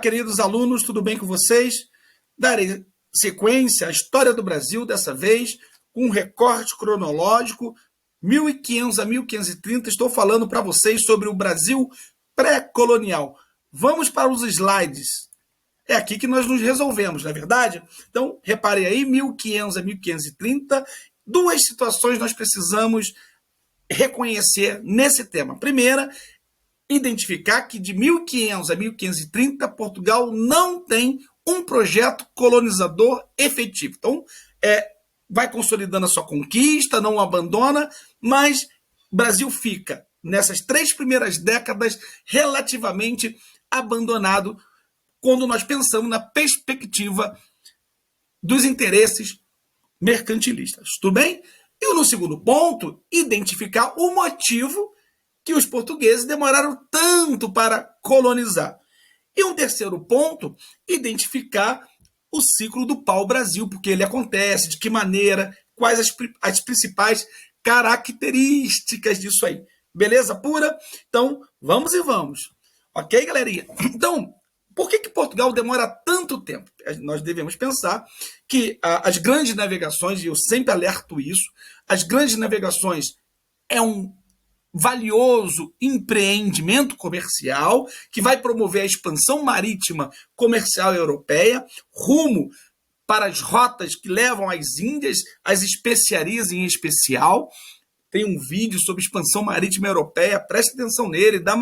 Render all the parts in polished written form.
Queridos alunos, tudo bem com vocês? Darei sequência à história do Brasil, dessa vez com um recorte cronológico, 1500 a 1530. Estou falando para vocês sobre o Brasil pré-colonial. Vamos para os slides. É aqui que nós nos resolvemos, não é verdade? Então, reparem aí, 1500 a 1530, duas situações nós precisamos reconhecer nesse tema. Primeira, identificar que de 1500 a 1530, Portugal não tem um projeto colonizador efetivo. Então, vai consolidando a sua conquista, não abandona, mas o Brasil fica, nessas 3 primeiras décadas, relativamente abandonado quando nós pensamos na perspectiva dos interesses mercantilistas. Tudo bem? E no segundo ponto, identificar o motivo que os portugueses demoraram tanto para colonizar. E um terceiro ponto, identificar o ciclo do pau-brasil, porque ele acontece, de que maneira, quais as principais características disso aí. Beleza pura? Então, vamos e vamos. Ok, galerinha? Então, por que Portugal demora tanto tempo? Nós devemos pensar que as grandes navegações, e eu sempre alerto isso, as grandes navegações é um valioso empreendimento comercial que vai promover a expansão marítima comercial europeia rumo para as rotas que levam às Índias, às especiarias em especial. Tem um vídeo sobre expansão marítima europeia, preste atenção nele, dá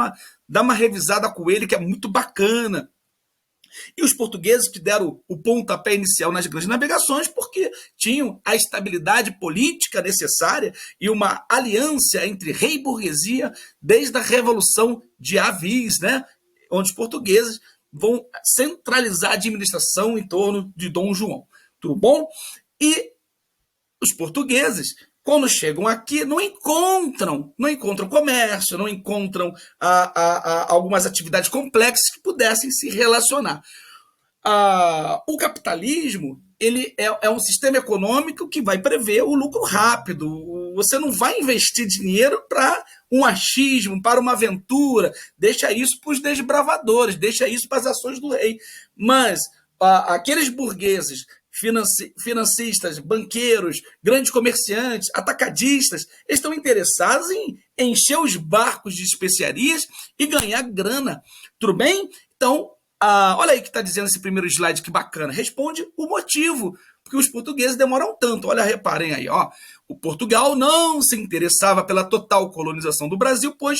uma revisada com ele, que é muito bacana. E os portugueses que deram o pontapé inicial nas grandes navegações porque tinham a estabilidade política necessária e uma aliança entre rei e burguesia desde a Revolução de Avis, né? Onde os portugueses vão centralizar a administração em torno de Dom João. Tudo bom? E os portugueses, quando chegam aqui, não encontram comércio, não encontram algumas atividades complexas que pudessem se relacionar. O capitalismo ele é um sistema econômico que vai prever o lucro rápido. Você não vai investir dinheiro para um achismo, para uma aventura. Deixa isso para os desbravadores, deixa isso para as ações do rei. Mas aqueles burgueses financistas, banqueiros, grandes comerciantes, atacadistas, estão interessados em encher os barcos de especiarias e ganhar grana. Tudo bem? Então, olha aí o que está dizendo esse primeiro slide, que bacana. Responde o motivo, porque os portugueses demoram tanto. Olha, reparem aí, ó. O Portugal não se interessava pela total colonização do Brasil, pois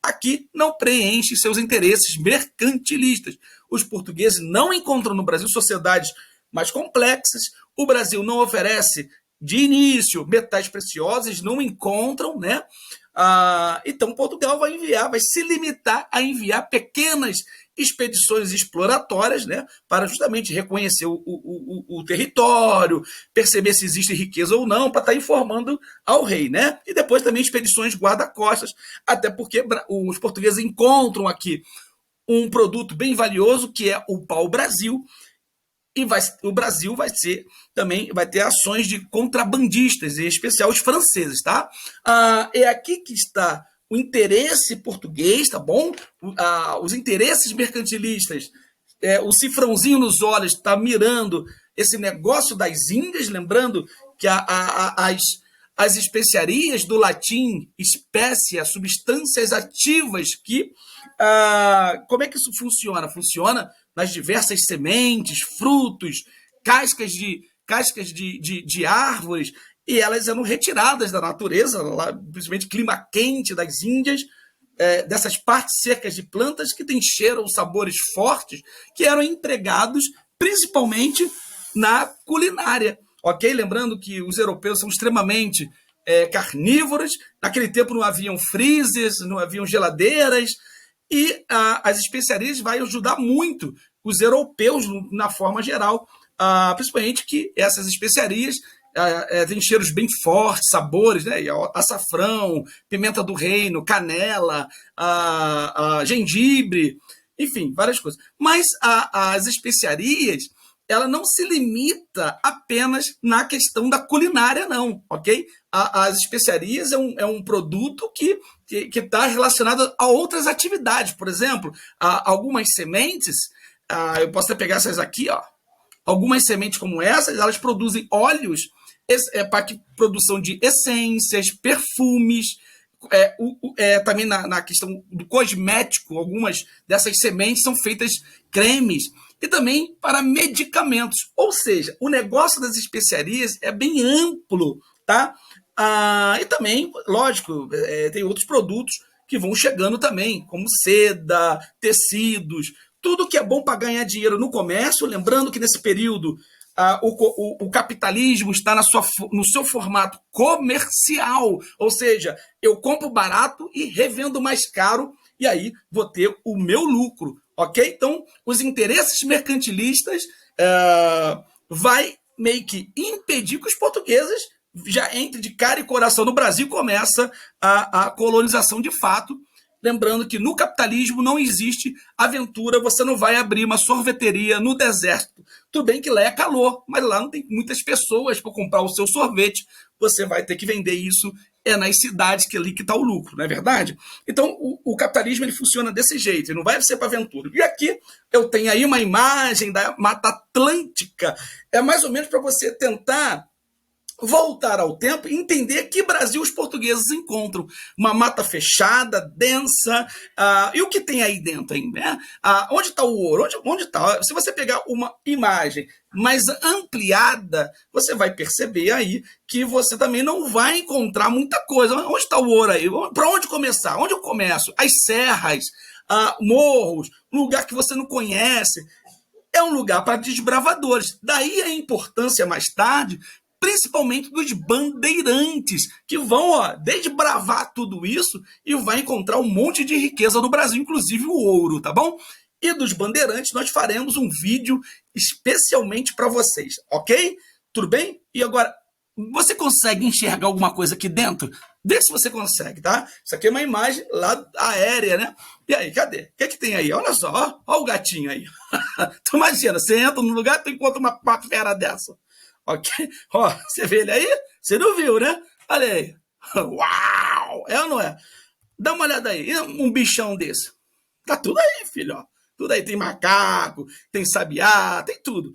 aqui não preenche seus interesses mercantilistas. Os portugueses não encontram no Brasil sociedades mais complexas, o Brasil não oferece de início metais preciosos, não encontram, né? Então Portugal vai se limitar a enviar pequenas expedições exploratórias, né, para justamente reconhecer o território, perceber se existe riqueza ou não, para estar informando ao rei, né? E depois também expedições guarda-costas, até porque os portugueses encontram aqui um produto bem valioso, que é o pau-brasil, e o Brasil vai ter ações de contrabandistas, em especial os franceses, tá? É aqui que está o interesse português, tá bom? Os interesses mercantilistas, o cifrãozinho nos olhos está mirando esse negócio das Índias, lembrando que as especiarias do latim espécia, substâncias ativas que... como é que isso funciona? Funciona nas diversas sementes, frutos, cascas de árvores, e elas eram retiradas da natureza, lá, principalmente clima quente das Índias, dessas partes secas de plantas que têm cheiro ou sabores fortes, que eram empregados principalmente na culinária. Ok? Lembrando que os europeus são extremamente carnívoros, naquele tempo não haviam freezers, não haviam geladeiras, e as especiarias vão ajudar muito os europeus na forma geral, principalmente que essas especiarias têm cheiros bem fortes, sabores, né? Açafrão, pimenta do reino, canela, gengibre, enfim, várias coisas. Mas as especiarias, ela não se limita apenas na questão da culinária, não, ok? As especiarias é um produto que está relacionado a outras atividades. Por exemplo, algumas sementes eu posso até pegar essas aqui, ó. Algumas sementes como essas, elas produzem óleos para produção de essências, perfumes, também na questão do cosmético, algumas dessas sementes são feitas cremes, e também para medicamentos. Ou seja, o negócio das especiarias é bem amplo, tá? E também, lógico, tem outros produtos que vão chegando também, como seda, tecidos, tudo que é bom para ganhar dinheiro no comércio. Lembrando que nesse período o capitalismo está no seu formato comercial, ou seja, eu compro barato e revendo mais caro, e aí vou ter o meu lucro, ok? Então, os interesses mercantilistas vai meio que impedir que os portugueses já entrem de cara e coração no Brasil. Começa a colonização de fato. Lembrando que no capitalismo não existe aventura, você não vai abrir uma sorveteria no deserto. Tudo bem que lá é calor, mas lá não tem muitas pessoas para comprar o seu sorvete. Você vai ter que vender isso nas cidades, que é ali que está o lucro, não é verdade? Então, o capitalismo ele funciona desse jeito, ele não vai ser para aventura. E aqui eu tenho aí uma imagem da Mata Atlântica. É mais ou menos para você tentar voltar ao tempo e entender que Brasil os portugueses encontram. Uma mata fechada, densa, e o que tem aí dentro ainda? Né? Onde está o ouro? Onde está? Se você pegar uma imagem mais ampliada, você vai perceber aí que você também não vai encontrar muita coisa. Onde está o ouro aí? Para onde começar? Onde eu começo? As serras, morros, um lugar que você não conhece. É um lugar para desbravadores. Daí a importância mais tarde, principalmente dos bandeirantes, que vão desbravar tudo isso e vai encontrar um monte de riqueza no Brasil, inclusive o ouro, tá bom? E dos bandeirantes nós faremos um vídeo especialmente para vocês, ok? Tudo bem? E agora, você consegue enxergar alguma coisa aqui dentro? Vê se você consegue, tá? Isso aqui é uma imagem lá aérea, né? E aí, cadê? O que é que tem aí? Olha só, ó o gatinho aí. Tu imagina, você entra no lugar e tu encontra uma fera dessa. Ok? Ó, você vê ele aí? Você não viu, né? Olha aí. Uau! É ou não é? Dá uma olhada aí. Um bichão desse. Tá tudo aí, filho. Ó. Tudo aí. Tem macaco, tem sabiá, tem tudo.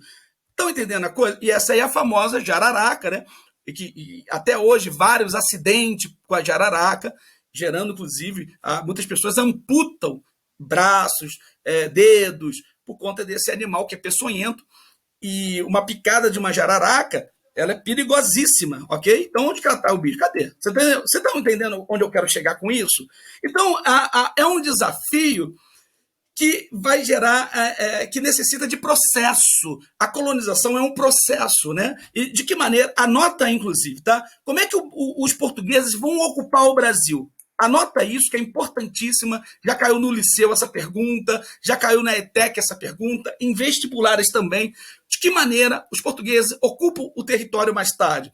Estão entendendo a coisa? E essa aí é a famosa jararaca, né? E até hoje, vários acidentes com a jararaca, gerando, inclusive, muitas pessoas amputam braços, dedos, por conta desse animal que é peçonhento. E uma picada de uma jararaca, ela é perigosíssima, ok? Então, onde que ela está, o bicho? Cadê? Você está entendendo onde eu quero chegar com isso? Então, é um desafio que vai gerar, que necessita de processo. A colonização é um processo, né? E de que maneira? Anota, inclusive, tá? Como é que os portugueses vão ocupar o Brasil? Anota isso, que é importantíssima. Já caiu no liceu essa pergunta, já caiu na ETEC essa pergunta, em vestibulares também. De que maneira os portugueses ocupam o território mais tarde?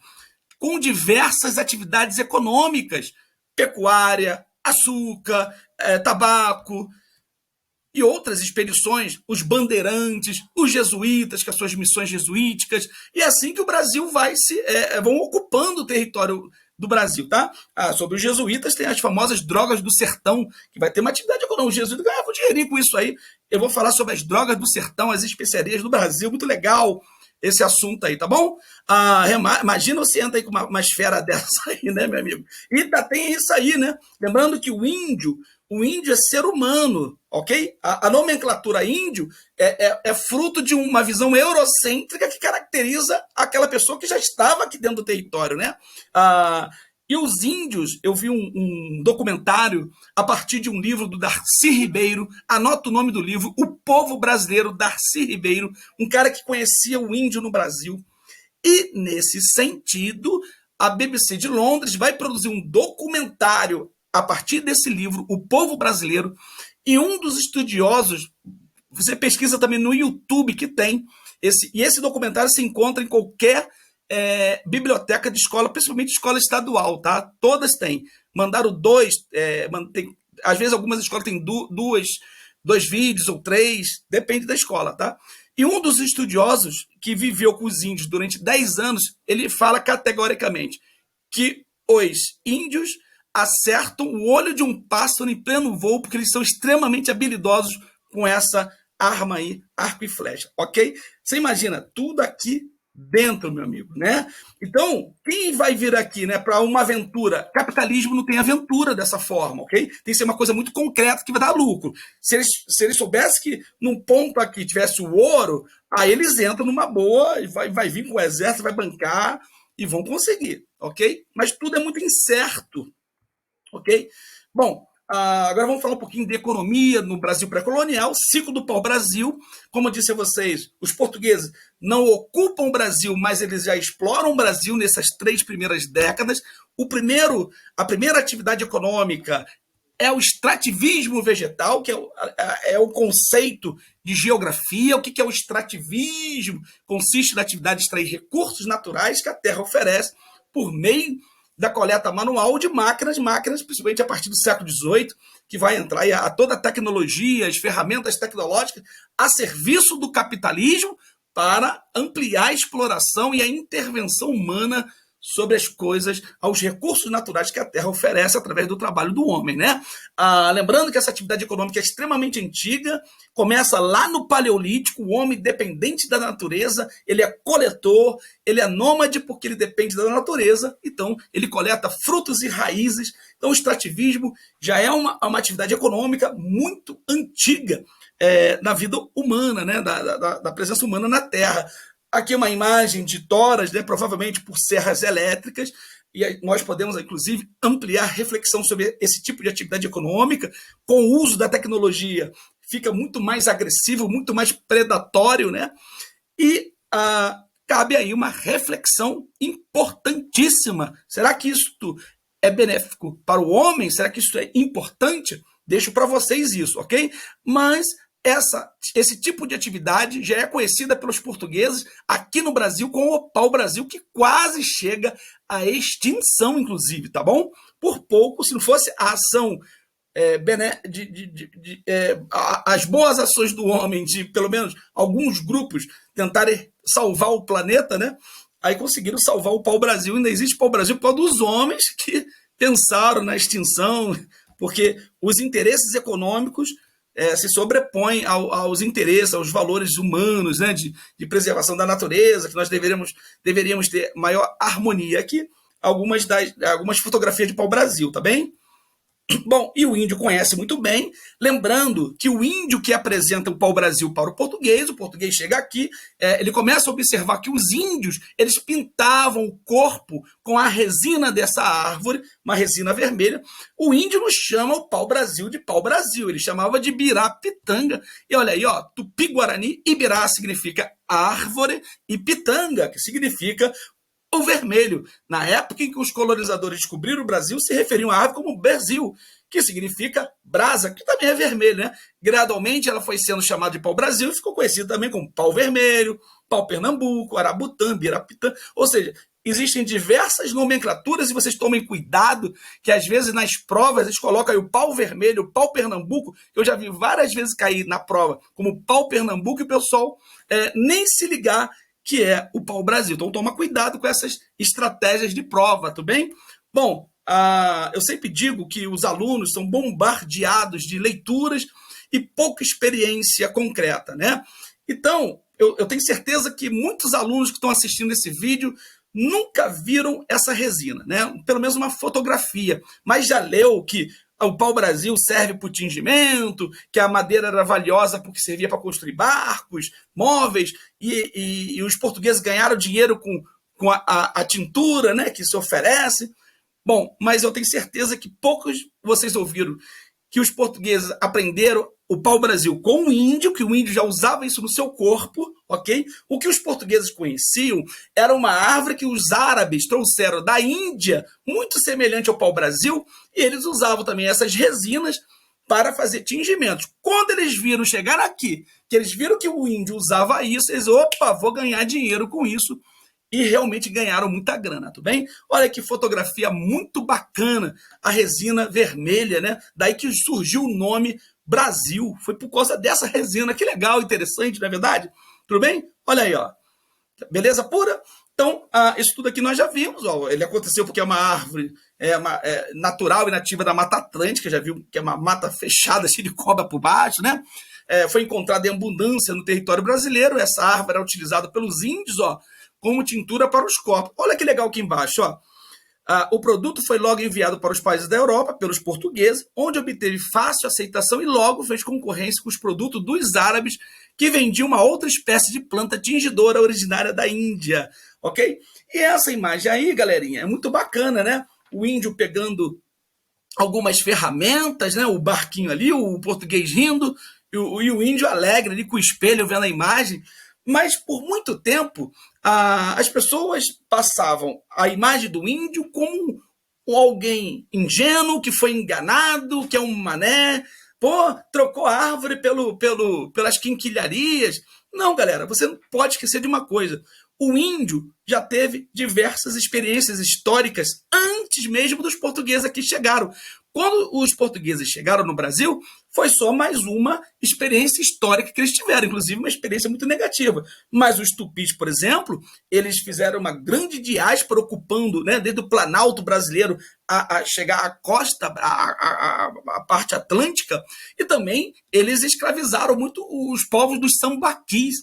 Com diversas atividades econômicas, pecuária, açúcar, tabaco e outras expedições, os bandeirantes, os jesuítas, com as suas missões jesuíticas, e é assim que o Brasil vão ocupando o território do Brasil, tá? Sobre os jesuítas tem as famosas drogas do sertão, que vai ter uma atividade econômica. Os jesuítas ganhavam dinheirinho com isso aí. Eu vou falar sobre as drogas do sertão, as especiarias do Brasil, muito legal esse assunto aí, tá bom? Imagina você entra aí com uma esfera dessa aí, né, meu amigo? E ainda tem isso aí, né? Lembrando que o índio é ser humano, ok? A nomenclatura índio é fruto de uma visão eurocêntrica que caracteriza aquela pessoa que já estava aqui dentro do território, né? E os índios, eu vi um documentário a partir de um livro do Darcy Ribeiro, anota o nome do livro, O Povo Brasileiro, Darcy Ribeiro, um cara que conhecia o índio no Brasil. E, nesse sentido, a BBC de Londres vai produzir um documentário a partir desse livro, O Povo Brasileiro, e um dos estudiosos, você pesquisa também no YouTube que tem, esse documentário se encontra em qualquer biblioteca de escola, principalmente escola estadual, tá? Todas têm. Mandaram às vezes algumas escolas têm dois vídeos ou 3, depende da escola, tá? E um dos estudiosos que viveu com os índios durante 10 anos, ele fala categoricamente que os índios acertam o olho de um pássaro em pleno voo porque eles são extremamente habilidosos com essa arma aí, arco e flecha, ok? Você imagina, tudo aqui dentro, meu amigo, né? Então, quem vai vir aqui, né, para uma aventura? Capitalismo não tem aventura dessa forma, ok? Tem que ser uma coisa muito concreta que vai dar lucro. Se eles soubessem que num ponto aqui tivesse o ouro, aí eles entram numa boa e vai vir com o exército, vai bancar e vão conseguir, ok? Mas tudo é muito incerto, ok? Bom, agora vamos falar um pouquinho de economia no Brasil pré-colonial, ciclo do pau-brasil. Como eu disse a vocês, os portugueses não ocupam o Brasil, mas eles já exploram o Brasil nessas 3 primeiras décadas. A primeira atividade econômica é o extrativismo vegetal, que é o conceito de geografia. O que é o extrativismo? Consiste na atividade de extrair recursos naturais que a terra oferece por meio da coleta manual de máquinas, principalmente a partir do século XVIII, que vai entrar a toda a tecnologia, as ferramentas tecnológicas a serviço do capitalismo para ampliar a exploração e a intervenção humana sobre as coisas, aos recursos naturais que a Terra oferece através do trabalho do homem, né? Lembrando que essa atividade econômica é extremamente antiga, começa lá no Paleolítico. O homem, dependente da natureza, ele é coletor, ele é nômade porque ele depende da natureza, então ele coleta frutos e raízes. Então o extrativismo já é uma atividade econômica muito antiga na vida humana, né? Da presença humana na Terra. Aqui uma imagem de toras, né, provavelmente por serras elétricas, e nós podemos, inclusive, ampliar a reflexão sobre esse tipo de atividade econômica. Com o uso da tecnologia, fica muito mais agressivo, muito mais predatório, né? E cabe aí uma reflexão importantíssima. Será que isto é benéfico para o homem? Será que isso é importante? Deixo para vocês isso, ok? Mas esse tipo de atividade já é conhecida pelos portugueses aqui no Brasil com o pau-brasil, que quase chega à extinção, inclusive, tá bom? Por pouco, se não fosse a ação, as boas ações do homem, de pelo menos alguns grupos tentarem salvar o planeta, né? Aí conseguiram salvar o pau-brasil. Ainda existe pau-brasil por causa dos homens que pensaram na extinção, porque os interesses econômicos se sobrepõe aos interesses, aos valores humanos, né, de preservação da natureza, que nós deveríamos ter maior harmonia. Aqui, algumas fotografias de pau-brasil, tá bem? Bom, e o índio conhece muito bem, lembrando que o índio que apresenta o pau-brasil para o português chega aqui, ele começa a observar que os índios, eles pintavam o corpo com a resina dessa árvore, uma resina vermelha. O índio não chama o pau-brasil de pau-brasil, ele chamava de birá-pitanga. E olha aí, ó, tupi-guarani, ibirá significa árvore, e pitanga, que significa o vermelho. Na época em que os colonizadores descobriram o Brasil, se referiam à árvore como Brasil, que significa brasa, que também é vermelho, né? Gradualmente ela foi sendo chamada de pau-brasil e ficou conhecida também como pau-vermelho, pau-pernambuco, arabutã, birapitã. Ou seja, existem diversas nomenclaturas e vocês tomem cuidado que às vezes nas provas eles colocam aí o pau-vermelho, o pau-pernambuco, que eu já vi várias vezes cair na prova como pau-pernambuco e o pessoal nem se ligar que é o pau-brasil. Então toma cuidado com essas estratégias de prova, tudo bem? Bom, eu sempre digo que os alunos são bombardeados de leituras e pouca experiência concreta, né? Então, eu tenho certeza que muitos alunos que estão assistindo esse vídeo nunca viram essa resina, né? Pelo menos uma fotografia, mas já leu que o pau-brasil serve para o tingimento, que a madeira era valiosa porque servia para construir barcos, móveis, e os portugueses ganharam dinheiro com a tintura, né, que se oferece. Bom, mas eu tenho certeza que poucos vocês ouviram que os portugueses aprenderam o pau-brasil com o índio, que o índio já usava isso no seu corpo, ok? O que os portugueses conheciam era uma árvore que os árabes trouxeram da Índia, muito semelhante ao pau-brasil, e eles usavam também essas resinas para fazer tingimentos. Quando eles viram chegar aqui, que eles viram que o índio usava isso, eles, opa, vou ganhar dinheiro com isso, e realmente ganharam muita grana, tudo bem? Olha que fotografia muito bacana, a resina vermelha, né? Daí que surgiu o nome Brasil, foi por causa dessa resina, que legal, interessante, não é verdade? Tudo bem? Olha aí, ó. Beleza pura? Então, isso tudo aqui nós já vimos, ó. Ele aconteceu porque é uma árvore natural e nativa da Mata Atlântica, já viu que é uma mata fechada, cheia de cobra por baixo, né? foi encontrada em abundância no território brasileiro. Essa árvore era utilizada pelos índios, ó, como tintura para os corpos. Olha que legal aqui embaixo, ó. O produto foi logo enviado para os países da Europa pelos portugueses, onde obteve fácil aceitação e logo fez concorrência com os produtos dos árabes, que vendiam uma outra espécie de planta tingidora originária da Índia, ok? E essa imagem aí, galerinha, é muito bacana, né? O índio pegando algumas ferramentas, né? O barquinho ali, o português rindo, e o índio alegre ali com o espelho vendo a imagem. Mas por muito tempo as pessoas passavam a imagem do índio como alguém ingênuo que foi enganado, que é um mané, pô, trocou a árvore pelas quinquilharias. Não, galera, você não pode esquecer de uma coisa. O índio já teve diversas experiências históricas antes mesmo dos portugueses aqui chegaram. Quando os portugueses chegaram no Brasil, foi só mais uma experiência histórica que eles tiveram, inclusive uma experiência muito negativa. Mas os tupis, por exemplo, eles fizeram uma grande diáspora ocupando, né, desde o Planalto brasileiro a chegar à costa, a parte atlântica, e também eles escravizaram muito os povos dos sambaquis.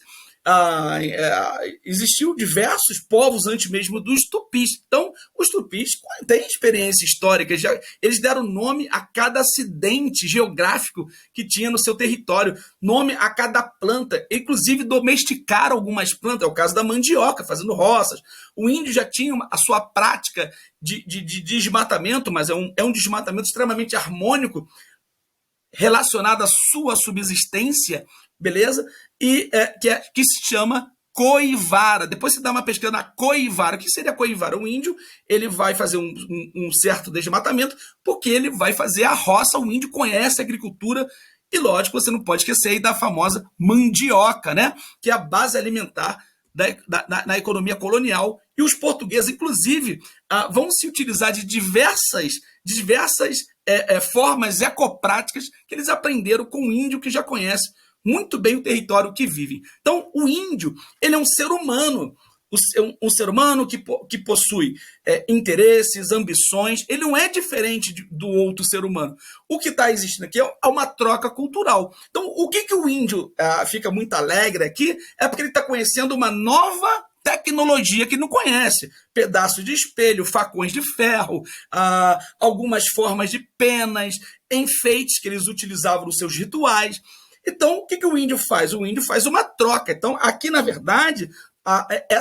Existiu diversos povos antes mesmo dos tupis. Então, os tupis têm experiência histórica, eles deram nome a cada acidente geográfico que tinha no seu território, nome a cada planta, inclusive domesticaram algumas plantas, é o caso da mandioca, fazendo roças. O índio já tinha a sua prática de desmatamento, mas é um desmatamento extremamente harmônico, relacionado à sua subsistência, beleza? E que se chama coivara. Depois você dá uma pesquisa na coivara. O que seria coivara? O índio ele vai fazer um certo desmatamento porque ele vai fazer a roça. O índio conhece a agricultura e, lógico, você não pode esquecer aí da famosa mandioca, né? Que é a base alimentar na economia colonial. E os portugueses, inclusive, vão se utilizar de diversas formas ecopráticas que eles aprenderam com o índio que já conhece muito bem o território que vive. Então, o índio ele é um ser humano, um ser humano que possui interesses, ambições. Ele não é diferente do outro ser humano. O que está existindo aqui é uma troca cultural. Então, o que o índio fica muito alegre aqui é porque ele está conhecendo uma nova tecnologia que não conhece. Pedaço de espelho, facões de ferro, algumas formas de penas, enfeites que eles utilizavam nos seus rituais. Então, o que o índio faz? O índio faz uma troca. Então, aqui, na verdade,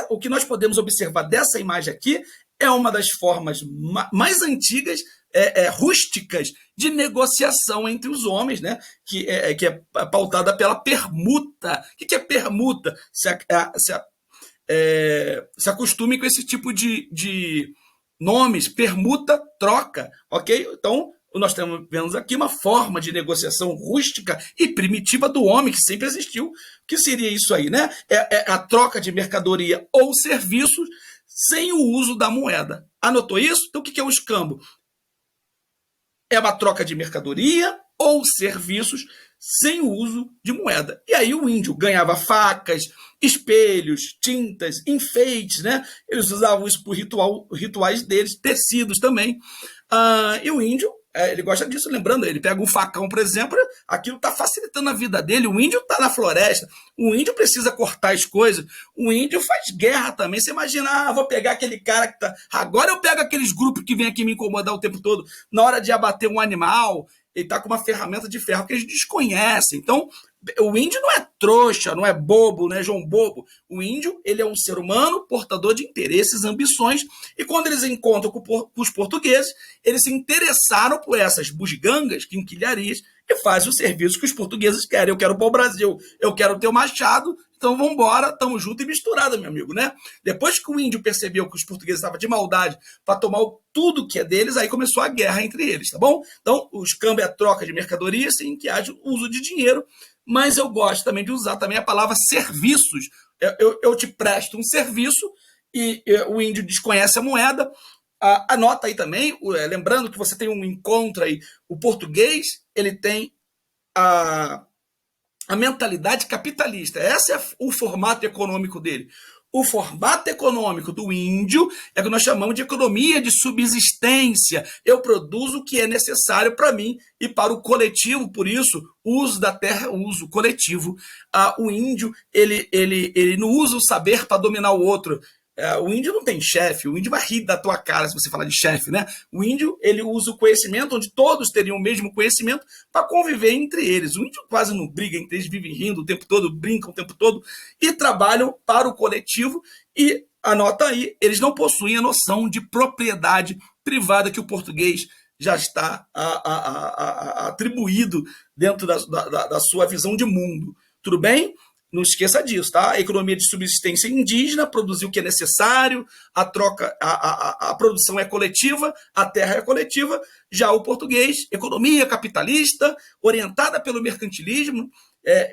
o que nós podemos observar dessa imagem aqui é uma das formas mais antigas, rústicas, de negociação entre os homens, né? que é pautada pela permuta. O que é permuta? Se acostume com esse tipo de nomes, permuta, troca, ok? Então, nós vemos aqui uma forma de negociação rústica e primitiva do homem, que sempre existiu. O que seria isso aí, né? É a troca de mercadoria ou serviços sem o uso da moeda. Anotou isso? Então, o que é o escambo? É uma troca de mercadoria ou serviços sem o uso de moeda. E aí o índio ganhava facas, espelhos, tintas, enfeites, né? Eles usavam isso por rituais deles, tecidos também. E o índio, ele gosta disso, lembrando, ele pega um facão, por exemplo, aquilo está facilitando a vida dele. O índio está na floresta, o índio precisa cortar as coisas, o índio faz guerra também. Você imagina, vou pegar aquele cara que tá. Agora eu pego aqueles grupos que vêm aqui me incomodar o tempo todo, na hora de abater um animal, ele está com uma ferramenta de ferro que eles desconhecem. Então, o índio não é trouxa, não é bobo, não é João Bobo. O índio, ele é um ser humano portador de interesses, ambições, e quando eles encontram com os portugueses, eles se interessaram por essas bugigangas, quinquilharias, e fazem o serviço que os portugueses querem. Eu quero para o Brasil, eu quero ter o machado, então vamos embora, estamos juntos e misturados, meu amigo, né? Depois que o índio percebeu que os portugueses estavam de maldade para tomar tudo que é deles, aí começou a guerra entre eles, tá bom? Então, o escambo é a troca de mercadoria sem que haja uso de dinheiro, mas eu gosto também de usar também a palavra serviços. Eu te presto um serviço e o índio desconhece a moeda. Anota aí também, lembrando que você tem um encontro aí, o português, ele tem a mentalidade capitalista. Esse é o formato econômico dele. O formato econômico do índio é o que nós chamamos de economia de subsistência. Eu produzo o que é necessário para mim e para o coletivo, por isso, o uso da terra é uso coletivo. O índio ele não usa o saber para dominar o outro. O índio não tem chefe, o índio vai rir da tua cara se você falar de chefe, né? O índio, ele usa o conhecimento, onde todos teriam o mesmo conhecimento, para conviver entre eles. O índio quase não briga entre eles, vivem rindo o tempo todo, brincam o tempo todo, e trabalham para o coletivo, e, anota aí, eles não possuem a noção de propriedade privada que o português já está atribuído dentro da sua visão de mundo. Tudo bem? Não esqueça disso, tá? A economia de subsistência indígena, produzir o que é necessário, a troca, a produção é coletiva, a terra é coletiva. Já o português, economia capitalista, orientada pelo mercantilismo,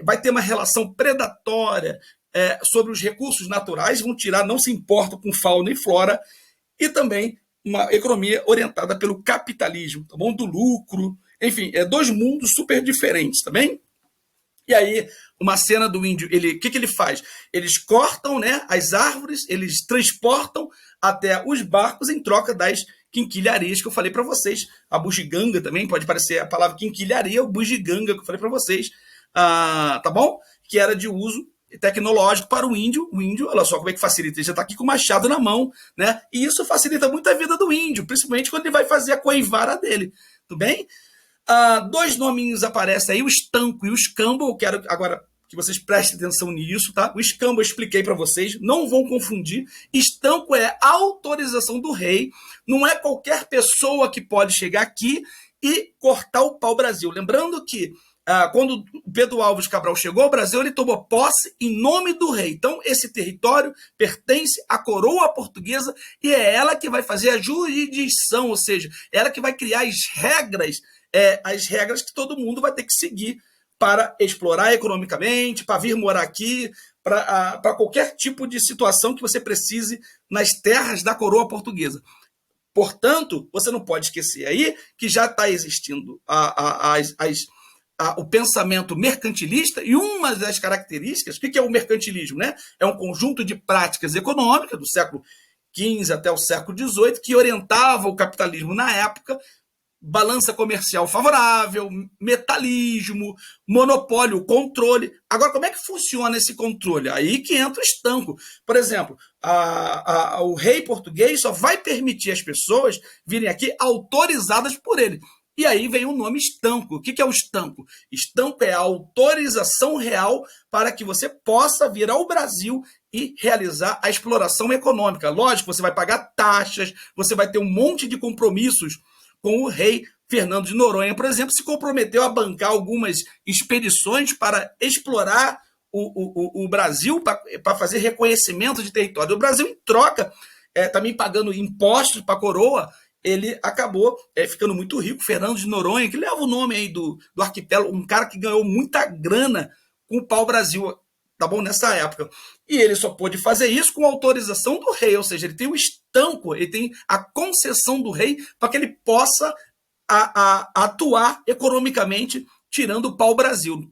vai ter uma relação predatória sobre os recursos naturais, vão tirar, não se importa com fauna e flora, e também uma economia orientada pelo capitalismo, tá bom? Do lucro, enfim, dois mundos super diferentes, tá bem? E aí, uma cena do índio, o que ele faz? Eles cortam, né, as árvores, eles transportam até os barcos em troca das quinquilharias que eu falei para vocês. A bugiganga também, pode parecer a palavra quinquilharia, ou bugiganga que eu falei para vocês, tá bom? Que era de uso tecnológico para o índio. O índio, olha só como é que facilita, ele já está aqui com o machado na mão, né? E isso facilita muito a vida do índio, principalmente quando ele vai fazer a coivara dele, tudo bem? Dois nominhos aparecem aí, o estanco e o escambo. Eu quero agora que vocês prestem atenção nisso, tá? O escambo eu expliquei para vocês, não vão confundir. Estanco é autorização do rei, não é qualquer pessoa que pode chegar aqui e cortar o pau-brasil. Lembrando que quando Pedro Álvares Cabral chegou ao Brasil, ele tomou posse em nome do rei. Então, esse território pertence à coroa portuguesa e é ela que vai fazer a jurisdição, ou seja, ela que vai criar as regras que todo mundo vai ter que seguir para explorar economicamente, para vir morar aqui, para qualquer tipo de situação que você precise nas terras da coroa portuguesa. Portanto, você não pode esquecer aí que já está existindo o pensamento mercantilista, e uma das características, o que é o mercantilismo? Né? É um conjunto de práticas econômicas do século XV até o século XVIII que orientava o capitalismo na época, balança comercial favorável, metalismo, monopólio, controle. Agora, como é que funciona esse controle? Aí que entra o estanco. Por exemplo, o rei português só vai permitir as pessoas virem aqui autorizadas por ele. E aí vem o nome estanco. O que é o estanco? Estanco é a autorização real para que você possa vir ao Brasil e realizar a exploração econômica. Lógico, você vai pagar taxas, você vai ter um monte de compromissos com o rei. Fernando de Noronha, por exemplo, se comprometeu a bancar algumas expedições para explorar o Brasil, para fazer reconhecimento de território. O Brasil, em troca, também pagando impostos para a coroa, ele acabou ficando muito rico. Fernando de Noronha, que leva o nome aí do arquipélago, um cara que ganhou muita grana com o pau-brasil, tá bom, nessa época. E ele só pôde fazer isso com autorização do rei, ou seja, ele tem o estanco, ele tem a concessão do rei para que ele possa atuar economicamente, tirando o pau-brasil.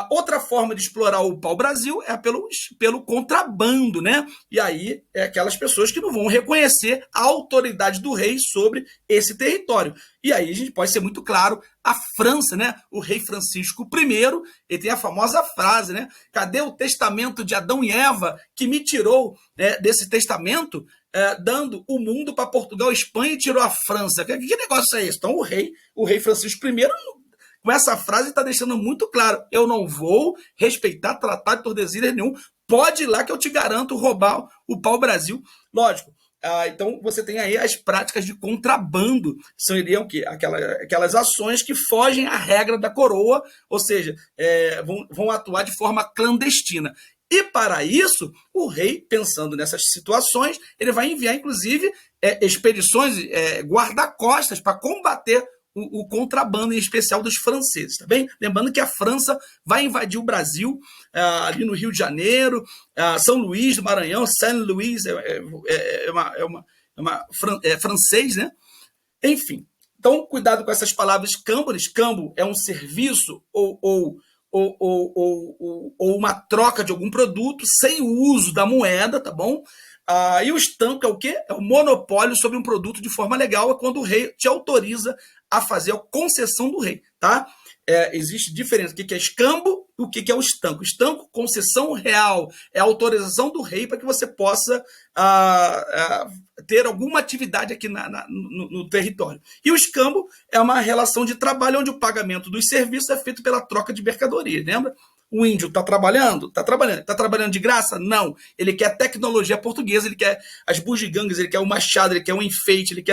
Outra forma de explorar o pau-brasil é pelo contrabando, né? E aí é aquelas pessoas que não vão reconhecer a autoridade do rei sobre esse território. E aí a gente pode ser muito claro, a França, né? O rei Francisco I, ele tem a famosa frase, né? Cadê o testamento de Adão e Eva que me tirou desse testamento, dando o mundo para Portugal e Espanha e tirou a França? Que negócio é esse? Então o rei Francisco I, com essa frase, está deixando muito claro: eu não vou respeitar tratado de Tordesilhas nenhum, pode ir lá que eu te garanto roubar o pau-brasil. Lógico, então você tem aí as práticas de contrabando, seriam o quê? Aquelas ações que fogem à regra da coroa, ou seja, vão atuar de forma clandestina. E para isso, o rei, pensando nessas situações, ele vai enviar, inclusive, expedições, guarda-costas para combater o contrabando, em especial dos franceses, tá bem? Lembrando que a França vai invadir o Brasil, ali no Rio de Janeiro, São Luís do Maranhão, Saint-Louis francês, né? Enfim, então cuidado com essas palavras escambo. Escambo é um serviço ou ou uma troca de algum produto sem o uso da moeda, tá bom? E o estanco é o quê? É o monopólio sobre um produto de forma legal, é quando o rei te autoriza a fazer a concessão do rei, tá? Existe diferença. O que é escambo e o que é o estanco. Estanco, concessão real, é a autorização do rei para que você possa ter alguma atividade aqui no território. E o escambo é uma relação de trabalho onde o pagamento dos serviços é feito pela troca de mercadoria, lembra? O índio está trabalhando? Está trabalhando. Está trabalhando de graça? Não. Ele quer tecnologia portuguesa, ele quer as bugigangas, ele quer o machado, ele quer o enfeite, ele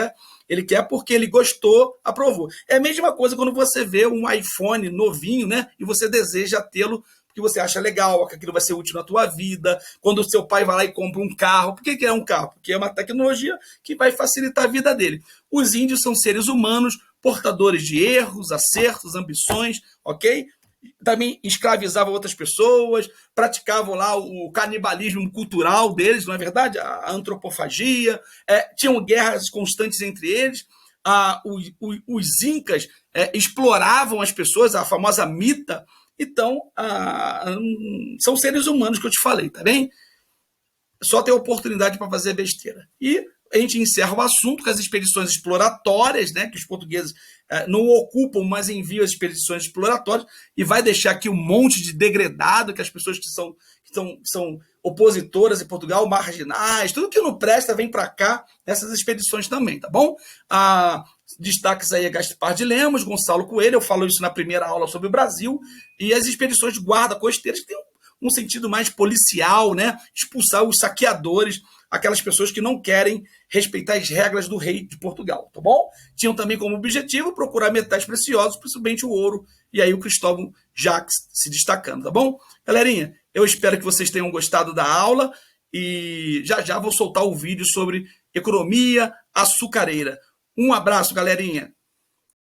quer porque ele gostou, aprovou. É a mesma coisa quando você vê um iPhone novinho, né? E você deseja tê-lo porque você acha legal, que aquilo vai ser útil na tua vida. Quando o seu pai vai lá e compra um carro. Por que é um carro? Porque é uma tecnologia que vai facilitar a vida dele. Os índios são seres humanos, portadores de erros, acertos, ambições, ok? Também escravizavam outras pessoas, praticavam lá o canibalismo cultural deles, não é verdade? A antropofagia, tinham guerras constantes entre eles. Os incas exploravam as pessoas, a famosa mita. Então, são seres humanos que eu te falei, tá bem? Só ter oportunidade para fazer besteira. E a gente encerra o assunto com as expedições exploratórias, né, que os portugueses não ocupam, mas enviam as expedições exploratórias, e vai deixar aqui um monte de degradado, que as pessoas que são opositoras em Portugal, marginais, tudo que não presta vem para cá nessas expedições também, tá bom? Destaques aí a Gaspar de Lemos, Gonçalo Coelho, eu falo isso na primeira aula sobre o Brasil, e as expedições de guarda costeiras que tem um sentido mais policial, né? Expulsar os saqueadores, aquelas pessoas que não querem respeitar as regras do rei de Portugal, tá bom? Tinham também como objetivo procurar metais preciosos, principalmente o ouro, e aí o Cristóvão Jacques se destacando, tá bom? Galerinha, eu espero que vocês tenham gostado da aula e já vou soltar o vídeo sobre economia açucareira. Um abraço, galerinha!